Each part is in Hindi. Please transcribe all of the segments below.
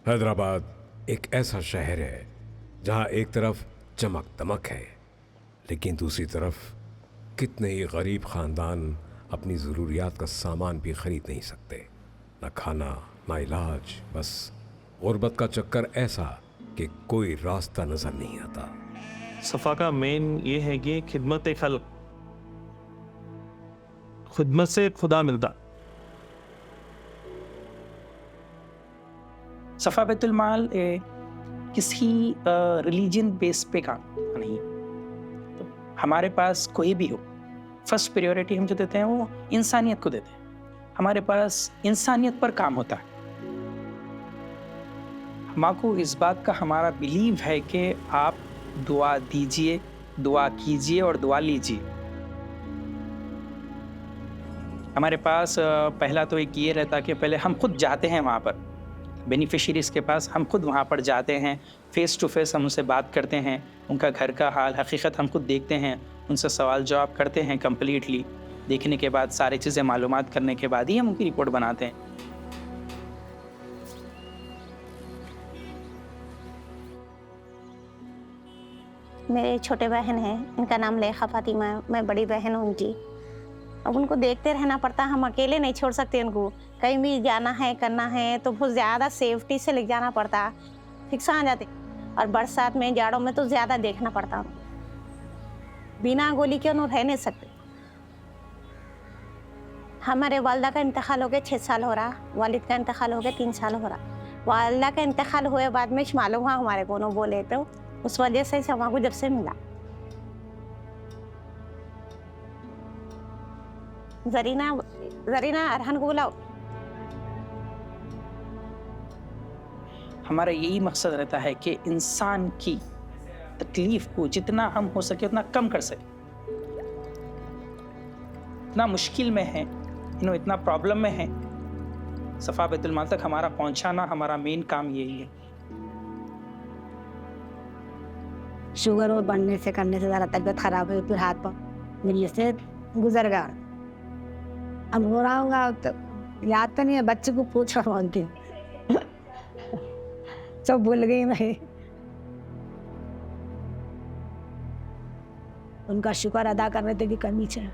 हैदराबाद एक ऐसा शहर है जहां एक तरफ चमक दमक है, लेकिन दूसरी तरफ कितने ही गरीब ख़ानदान अपनी ज़रूरियात का सामान भी ख़रीद नहीं सकते। ना खाना, ना इलाज, बस गुर्बत का चक्कर ऐसा कि कोई रास्ता नज़र नहीं आता। सफ़ा का मेन ये है कि खिदमत खल्क, खिदमत से खुदा मिलता। सफ़ा बैतुल माल किसी रिलीजन बेस पे काम नहीं। तो हमारे पास कोई भी हो, फर्स्ट प्रायोरिटी हम जो देते हैं वो इंसानियत को देते हैं। हमारे पास इंसानियत पर काम होता है। हमको इस बात का हमारा बिलीव है कि आप दुआ दीजिए, दुआ कीजिए और दुआ लीजिए। हमारे पास पहला तो एक ये रहता कि पहले हम खुद जाते हैं वहाँ पर बेनिफिशरीज़ के पास, हम खुद वहाँ पर जाते हैं, फ़ेस टू फेस हम उनसे बात करते हैं, उनका घर का हाल हकीकत हम खुद देखते हैं, उनसे सवाल जवाब करते हैं कम्प्लीटली। देखने के बाद सारी चीज़ें मालूमात करने के बाद ही हम उनकी रिपोर्ट बनाते हैं। मेरे छोटे बहन हैं, इनका नाम लेखा फातिमा है, मैं बड़ी बहन हूँ उनकी। अब उनको देखते रहना पड़ता, हम अकेले नहीं छोड़ सकते उनको। कहीं भी जाना है करना है तो बहुत ज़्यादा सेफ्टी से ले जाना पड़ता, फिक्स आ जाते। और बरसात में जाड़ों में तो ज़्यादा देखना पड़ता, बिना गोली के उन्होंने रह नहीं सकते। हमारे वालदा का इंतकाल हो गया 6 साल हो रहा, वालिद का इंतकाल हो गया 3 साल हो रहा। वालदा का इंतकाल हुए बाद में मालूम हुआ हमारे को, उन्होंने बोले तो उस वजह से शमा को जब से मिला। जरीना अरहन को बुलाओ। हमारा यही मकसद रहता है कि इंसान की तकलीफ को जितना हम हो सके उतना कम कर सके। इतना मुश्किल में है, इतना प्रॉब्लम में है, सफ़ा बैतुल माल तक हमारा पहुंचाना हमारा मेन काम यही है। शुगर और बढ़ने से करने से ज़्यादा तबीयत ख़राब हुई, फिर हाथ पाँव मेरी से गुजर गया। अब हो रहा होगा तो याद तो नहीं है, बच्चे को पूछ रहा हूँ सब भूल गई मैं। उनका शुक्र अदा करने की कमी है,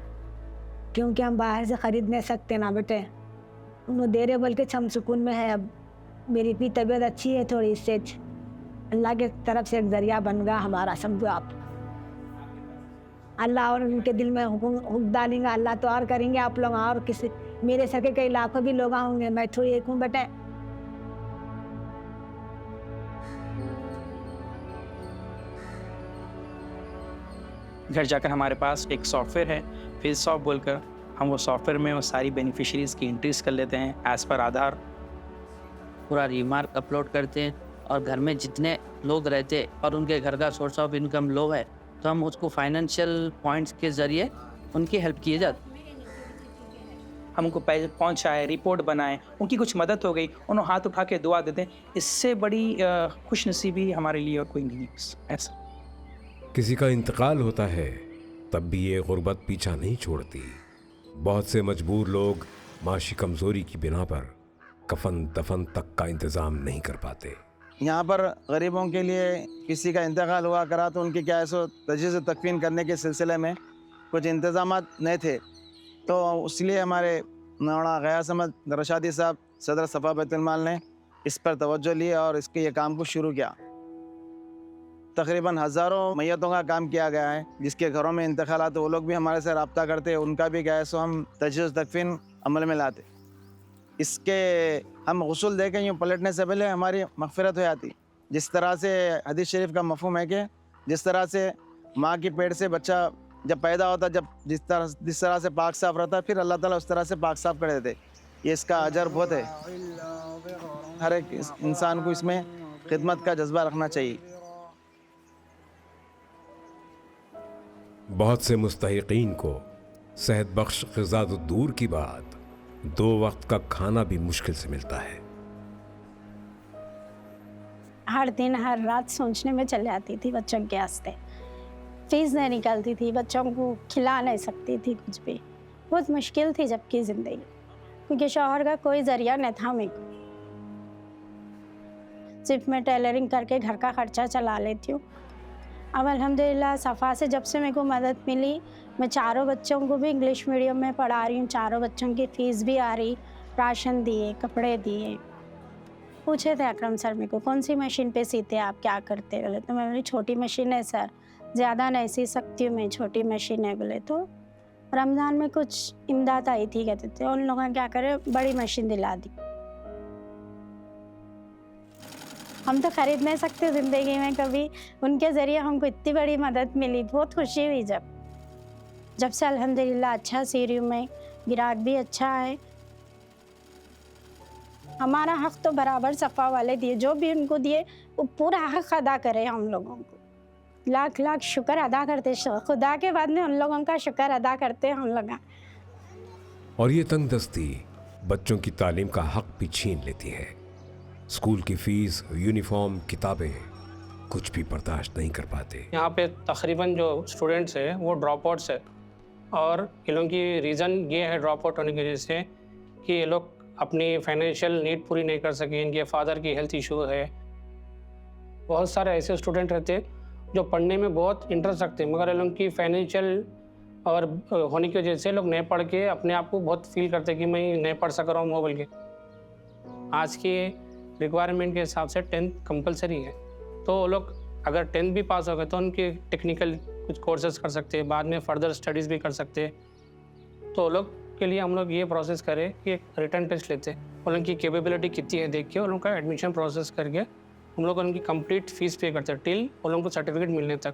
क्योंकि हम बाहर से ख़रीद नहीं सकते ना बेटे। उन्होंने दे रहे बल्कि हम सुकून में है। अब मेरी भी तबीयत अच्छी है थोड़ी, इससे अल्लाह के तरफ से एक ज़रिया बन गया हमारा। समझो आप, अल्लाह और उनके दिल में हुक्म डालेंगे, अल्लाह तो और करेंगे। आप लोग और किसी, मेरे सर के कई लाखों भी लोग होंगे, मैं थोड़ी एक हूँ बेटे। घर जाकर हमारे पास एक सॉफ्टवेयर है फेसऑफ बोलकर, हम वो सॉफ्टवेयर में वो सारी बेनिफिशरीज़ की एंट्रीज कर लेते हैं एज़ पर आधार। पूरा रिमार्क अपलोड करते हैं और घर में जितने लोग रहते और उनके घर का सोर्स ऑफ इनकम लो है तो हम उसको फाइनेंशियल पॉइंट्स के ज़रिए उनकी हेल्प किए जाते। हम उनको पैसे पहुँचाए, रिपोर्ट बनाए, उनकी कुछ मदद हो गई, उन्होंने हाथ उठा के दुआ देते हैं। इससे बड़ी खुशनसीबी हमारे लिए और कोई नहीं है। ऐसा किसी का इंतकाल होता है तब भी ये गुर्बत पीछा नहीं छोड़ती। बहुत से मजबूर लोग माशी कमज़ोरी की बिना पर कफन दफन तक का इंतज़ाम नहीं कर पाते। यहाँ पर गरीबों के लिए किसी का इंतकाल हुआ करा तो उनकी क्या ऐसो तजहीज़ तकफीन करने के सिलसिले में कुछ इंतज़ामात नहीं थे, तो इसलिए हमारे मौलाना गयास अहमद रशादी साहब सदर सफ़ा बैतुल माल ने इस पर तवज्जो ली और इसके ये काम को शुरू किया। तकरीबन हज़ारों मैयतों का काम किया गया है, जिसके घरों में इंतकालात वो लोग भी हमारे से रब्ता करते हैं, उनका भी क्या है सो हम तजहीज़ तकफीन अमल में लाते। इसके हम गुस्ल दे के यूँ पलटने से पहले हमारी मग़फ़िरत हो जाती। जिस तरह से हदीस शरीफ का मफ़हूम है कि जिस तरह से माँ की पेट से बच्चा जब पैदा होता, जब जिस तरह से पाक साफ़ रहता, फिर अल्लाह ताला उस तरह से पाक साफ़ कर देते। ये इसका अजर बहुत है। हर एक इंसान को इसमें खिदमत का जज्बा रखना चाहिए। बहुत से मुस्तहिकीन को सेहत बख्श ग़िज़ा तो दूर की बात, 2 वक्त का खाना भी मुश्किल से मिलता है। हर दिन हर रात सोचने में चल जाती थी बच्चों के वास्ते, फीस नहीं निकलती थी, बच्चों को खिला नहीं सकती थी कुछ भी। बहुत मुश्किल थी जबकि ज़िंदगी, क्योंकि शौहर का कोई ज़रिया नहीं था मेरे को। सिर्फ मैं टेलरिंग करके घर का खर्चा चला लेती हूँ। अब अल्हम्दुलिल्लाह सफ़ा से जब से मेरे को मदद मिली, मैं चारों बच्चों को भी इंग्लिश मीडियम में पढ़ा रही हूँ। चारों बच्चों की फ़ीस भी आ रही, राशन दिए, कपड़े दिए। पूछे थे अकरम सर मेरे को, कौन सी मशीन पे सीते आप, क्या करते? बोले तो मैं बोली छोटी मशीन है सर, ज़्यादा नहीं सी सकती हूँ मैं, छोटी मशीन है। बोले तो रमज़ान में कुछ इमदाद आई थी कहते थे, उन लोगों ने क्या करे, बड़ी मशीन दिला दी। हम तो ख़रीद नहीं सकते ज़िंदगी में कभी, उनके ज़रिए हमको इतनी बड़ी मदद मिली, बहुत खुशी हुई जब से अल्हम्दुलिल्लाह अच्छा सी रही हूँ मैं, गिराक भी अच्छा है। हमारा हक़ तो बराबर सफ़ा वाले दिए, जो भी उनको दिए वो पूरा हक़ अदा करे हम लोगों को। लाख लाख शुक्र अदा करते, खुदा के बाद में उन लोगों का शुक्र अदा करते हम लोग। और ये तंगदस्ती बच्चों की तालीम का हक़ भी छीन लेती है। स्कूल की फ़ीस, यूनिफॉर्म, किताबें कुछ भी बर्दाश्त नहीं कर पाते। यहाँ पे तकरीबन जो स्टूडेंट्स हैं वो ड्रॉप आउट्स है, और इन लोगों की रीज़न ये है ड्रॉप आउट होने की वजह से कि ये लोग अपनी फाइनेंशियल नीड पूरी नहीं कर सके, इनके फादर की हेल्थ इशू है। बहुत सारे ऐसे स्टूडेंट रहते हैं जो पढ़ने में बहुत इंटरेस्ट रखते हैं, मगर इन लोगों की फाइनेंशियल और होने की वजह से लोग नहीं पढ़ के अपने आप को बहुत फील करते हैं कि मैं नहीं पढ़ सक रहा हूँ मोबाइल के। आज के रिक्वायरमेंट के हिसाब से 10th कंपलसरी है, तो वो लोग अगर 10th भी पास हो गए तो उनके टेक्निकल कुछ कोर्सेज कर सकते हैं, बाद में फर्दर स्टडीज़ भी कर सकते हैं। तो वो लोग के लिए हम लोग ये प्रोसेस करें कि एक रिटर्न टेस्ट लेते हैं, और उनकी कैपेबिलिटी कितनी है देख के, और उनका एडमिशन प्रोसेस करके हम लोग उनकी कंप्लीट फ़ीस पे करते हैं टिल उन लोगों को सर्टिफिकेट मिलने तक।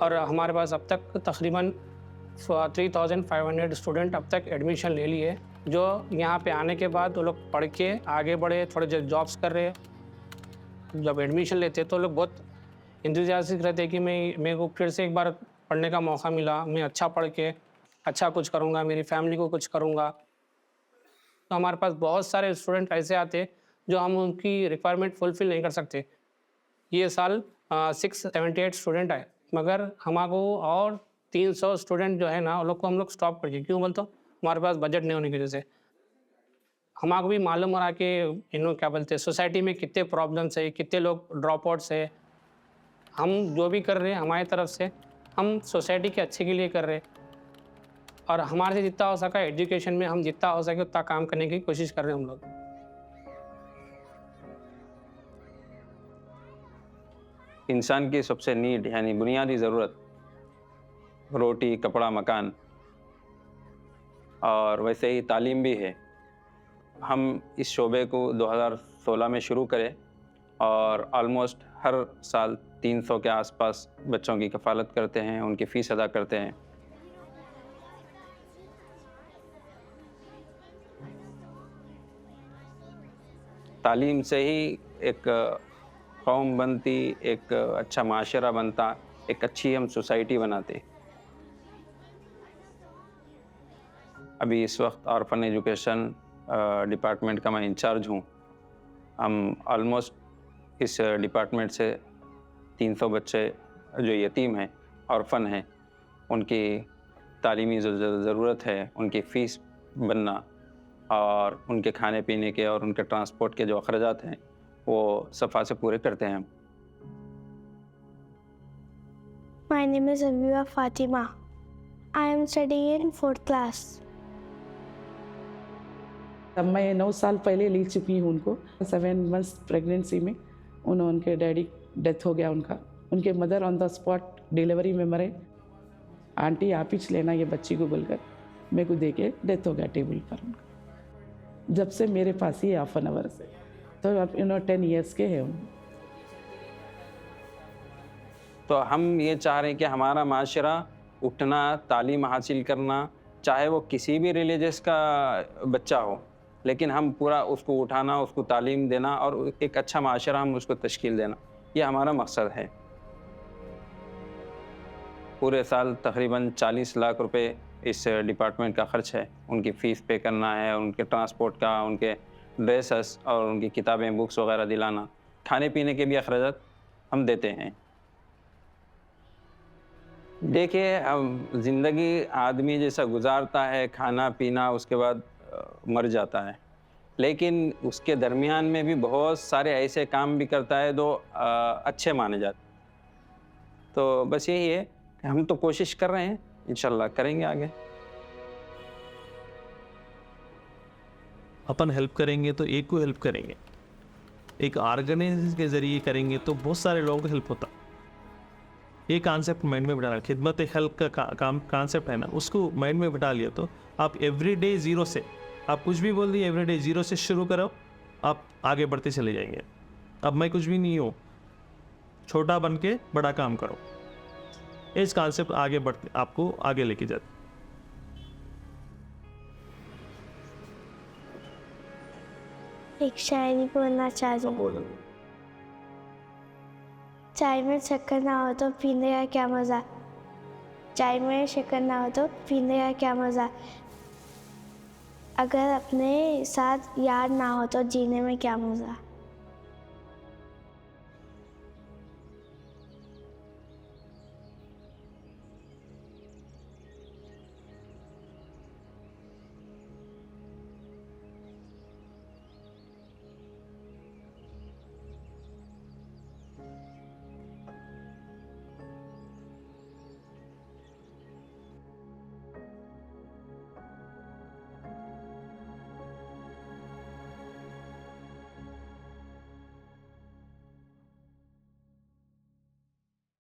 और हमारे पास अब तक तकरीबन 3500 स्टूडेंट अब तक एडमिशन ले लिए, जो यहाँ पे आने के बाद वो लोग पढ़ के आगे बढ़े, थोड़े जॉब्स कर रहे हैं। जब एडमिशन लेते तो लोग बहुत इंथुजियास्टिक रहते कि मेरे को फिर से एक बार पढ़ने का मौका मिला, मैं अच्छा पढ़ के अच्छा कुछ करूँगा, मेरी फैमिली को कुछ करूँगा। तो हमारे पास बहुत सारे स्टूडेंट ऐसे आते जो हम उनकी रिक्वायरमेंट फुलफ़िल नहीं कर सकते। ये साल 678 स्टूडेंट आए, मगर हमको और 300 स्टूडेंट जो है ना, उन लोग को हम लोग स्टॉप कर दिए। क्यों बोल तो हमारे पास बजट नहीं होने की वजह से। हमको भी मालूम हो रहा कि इन्हों क्या बोलते हैं, सोसाइटी में कितने प्रॉब्लम्स है, कितने लोग ड्रॉप आउट्स है। हम जो भी कर रहे हैं हमारी तरफ से, हम सोसाइटी के अच्छे के लिए कर रहे हैं, और हमारे से जितना हो सका एजुकेशन में हम जितना हो सके उतना काम करने की कोशिश कर रहे हैं हम लोग। इंसान की सबसे नीड यानी बुनियादी ज़रूरत रोटी, कपड़ा, मकान, और वैसे ही तालीम भी है। हम इस शोबे को 2016 में शुरू करें, और ऑलमोस्ट हर साल 300 के आसपास बच्चों की कफ़ालत करते हैं, उनकी फ़ीस अदा करते हैं। तालीम से ही एक कौम बनती, एक अच्छा माशरा बनता, एक अच्छी हम सोसाइटी बनाते। अभी इस वक्त ऑर्फन एजुकेशन डिपार्टमेंट का मैं इंचार्ज हूँ। हम ऑलमोस्ट इस डिपार्टमेंट से 300 बच्चे जो यतीम हैं, ऑर्फन हैं, उनकी तालीमी ज़रूरत है, उनकी फ़ीस बनना और उनके खाने पीने के और उनके ट्रांसपोर्ट के जो अखराजात हैं वो सफ़ा से पूरे करते हैं। My name is Abiba Fatima. I am studying in 4th class. अब मैं 9 साल पहले ले चुकी हूँ उनको। 7 मंथ्स प्रेगनेंसी में उनके डैडी डेथ हो गया उनका। उनके mother on the spot delivery में मरे। आंटी आप ही लेना ये बच्ची को बोलकर मेरे को दे के डेथ हो गया टेबल पर उनका। जब से मेरे पास ही 1/2 आवर से, तो अब 10 ईयर्स के हैं। तो हम ये चाह रहे हैं कि हमारा माशरा उठना, तालीम हासिल करना, चाहे वो किसी भी रिलीजियस का बच्चा हो, लेकिन हम पूरा उसको उठाना, उसको तालीम देना और एक अच्छा माशरा हम उसको तश्कील देना, ये हमारा मकसद है। पूरे साल तकरीबन 40 लाख रुपए इस डिपार्टमेंट का ख़र्च है। उनकी फ़ीस पे करना है, उनके ट्रांसपोर्ट का, उनके ड्रेसेस और उनकी किताबें, बुक्स वगैरह दिलाना, खाने पीने के भी अखराजात हम देते हैं। देखिए, हम ज़िंदगी आदमी जैसा गुजारता है, खाना पीना, उसके बाद मर जाता है। लेकिन उसके दरमियान में भी बहुत सारे ऐसे काम भी करता है जो अच्छे माने जाते। तो बस यही है कि हम तो कोशिश कर रहे हैं, इंशाल्लाह करेंगे आगे। अपन हेल्प करेंगे तो एक को हेल्प करेंगे, एक ऑर्गेनाइजेशन के ज़रिए करेंगे तो बहुत सारे लोगों को हेल्प होता। ये कॉन्सेप्ट माइंड में बिठाना, खिदमत हेल्प का काम कॉन्सेप्ट है ना, उसको माइंड में बिठा लिया तो आप एवरीडे ज़ीरो से, आप कुछ भी बोल दिए एवरीडे ज़ीरो से शुरू करो, आप आगे बढ़ते चले जाएंगे। अब मैं कुछ भी नहीं हूँ, छोटा बन के बड़ा काम करो, इस कॉन्सेप्ट आगे बढ़ते आपको आगे लेके जाते। एक शायरी बोलना चाहती हूँ। चाय में शक्कर ना हो तो पीने का क्या मज़ा, चाय में शक्कर ना हो तो पीने का क्या मज़ा, अगर अपने साथ यार ना हो तो जीने में क्या मज़ा।